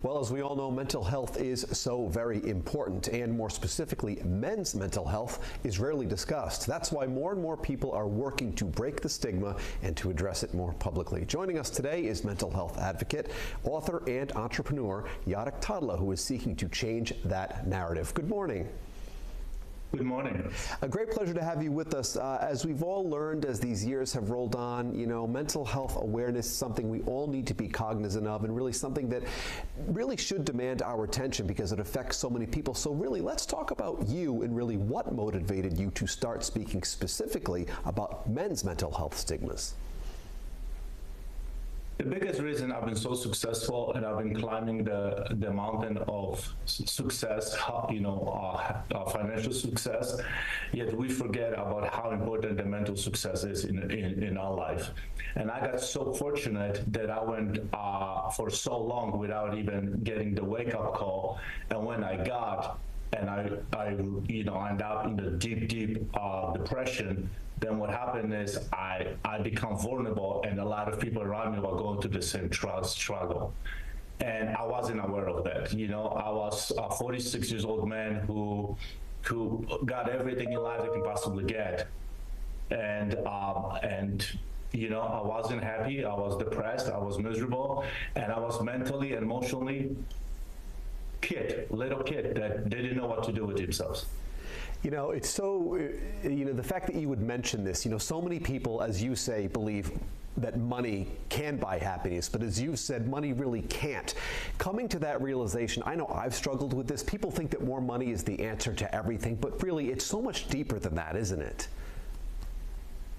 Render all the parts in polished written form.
Well, as we all know, mental health is so very important, and more specifically, men's mental health is rarely discussed. That's why more and more people are working to break the stigma and to address it more publicly. Joining us today is mental health advocate, author, and entrepreneur Jarek Tadla, who is seeking to change that narrative. Good morning. Good morning. A great pleasure to have you with us. As we've all learned as these years have rolled on, mental health awareness is something we all need to be cognizant of, and really something that really should demand our attention because it affects so many people. So really, let's talk about you and really what motivated you to start speaking specifically about men's mental health stigmas. The biggest reason I've been so successful and I've been climbing the mountain of success, financial success, yet we forget about how important the mental success is in our life. And I got so fortunate that I went for so long without even getting the wake-up call. And when I got, and I end up in the deep depression, then what happened is I become vulnerable, and a lot of people around me were going through the same struggle. And I wasn't aware of that. I was a 46 years old man who got everything in life they can possibly get. And I wasn't happy, I was depressed, I was miserable, and I was mentally and emotionally little kid that didn't know what to do with themselves. It's so, the fact that you would mention this, so many people, as you say, believe that money can buy happiness, but as you've said, money really can't. Coming to that realization, I know I've struggled with this. People think that more money is the answer to everything, but really it's so much deeper than that, isn't it?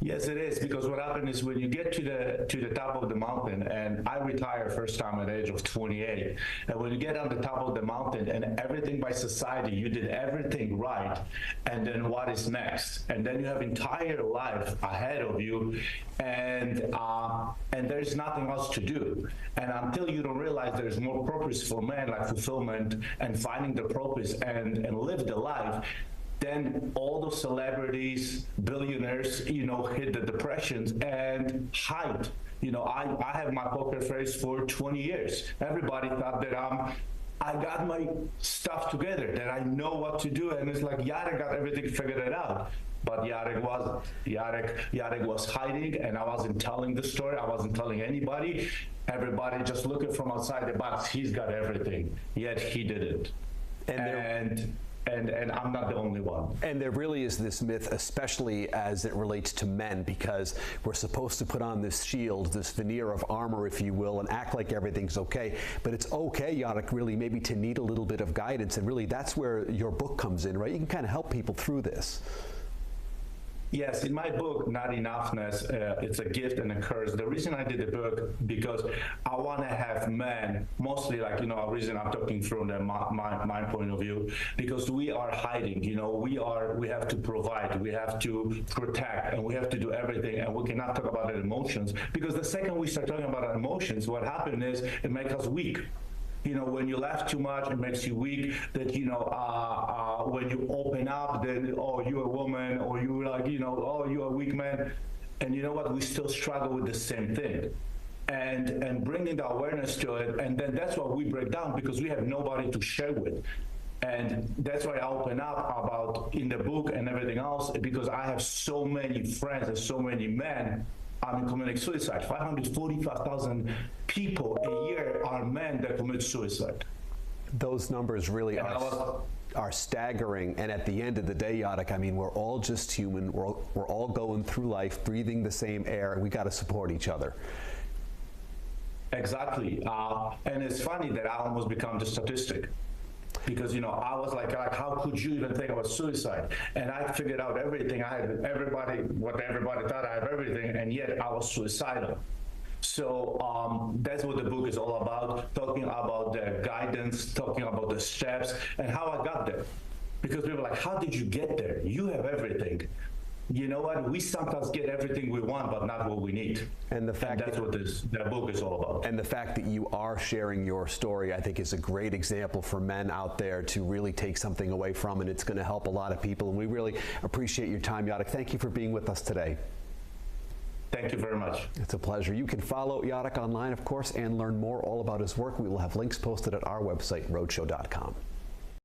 Yes, it is, because what happened is when you get to the top of the mountain, and I retired first time at the age of 28, and when you get on the top of the mountain and everything by society, you did everything right, and then what is next? And then you have entire life ahead of you, and there's nothing else to do. And until you don't realize there's more purpose for man, like fulfillment and finding the purpose and live the life, then all those celebrities, billionaires, hit the depressions and hide. I have my poker face for 20 years. Everybody thought that I got my stuff together, that I know what to do, and it's like Jarek got everything figured out. But Jarek wasn't. Jarek was hiding, and I wasn't telling the story. I wasn't telling anybody. Everybody just looking from outside the box. He's got everything, yet he didn't. And I'm not the only one. And there really is this myth, especially as it relates to men, because we're supposed to put on this shield, this veneer of armor, if you will, and act like everything's okay. But it's okay, Jarek, really maybe to need a little bit of guidance. And really that's where your book comes in, right? You can kind of help people through this. Yes, in my book, Not Enoughness, it's a gift and a curse. The reason I did the book, because I want to have men, mostly like, a reason I'm talking from my point of view, because we are hiding, we have to provide, we have to protect, and we have to do everything, and we cannot talk about our emotions, because the second we start talking about our emotions, what happens is it makes us weak. When you laugh too much, it makes you weak. That when you open up, then you're a woman, or you're like you're a weak man. And you know what? We still struggle with the same thing, and bringing the awareness to it, and then that's what we break down because we have nobody to share with. And that's why I open up about in the book and everything else, because I have so many friends and so many men committing suicide. 545,000 people a year are men that commit suicide. Those numbers really are staggering. And at the end of the day, Jarek, we're all just human. We're all going through life, breathing the same air, and we got to support each other. Exactly. And it's funny that I almost become the statistic. Because, I was like, how could you even think about suicide? And I figured out everything. I had what everybody thought I have everything, and yet I was suicidal. So that's what the book is all about, talking about the guidance, talking about the steps, and how I got there. Because people are like, how did you get there? You have everything. You know what? We sometimes get everything we want, but not what we need. And that's what that book is all about. And the fact that you are sharing your story, I think, is a great example for men out there to really take something away from, and it's going to help a lot of people. And we really appreciate your time, Jarek. Thank you for being with us today. Thank you very much. It's a pleasure. You can follow Jarek online, of course, and learn more all about his work. We will have links posted at our website, rhodeshow.com.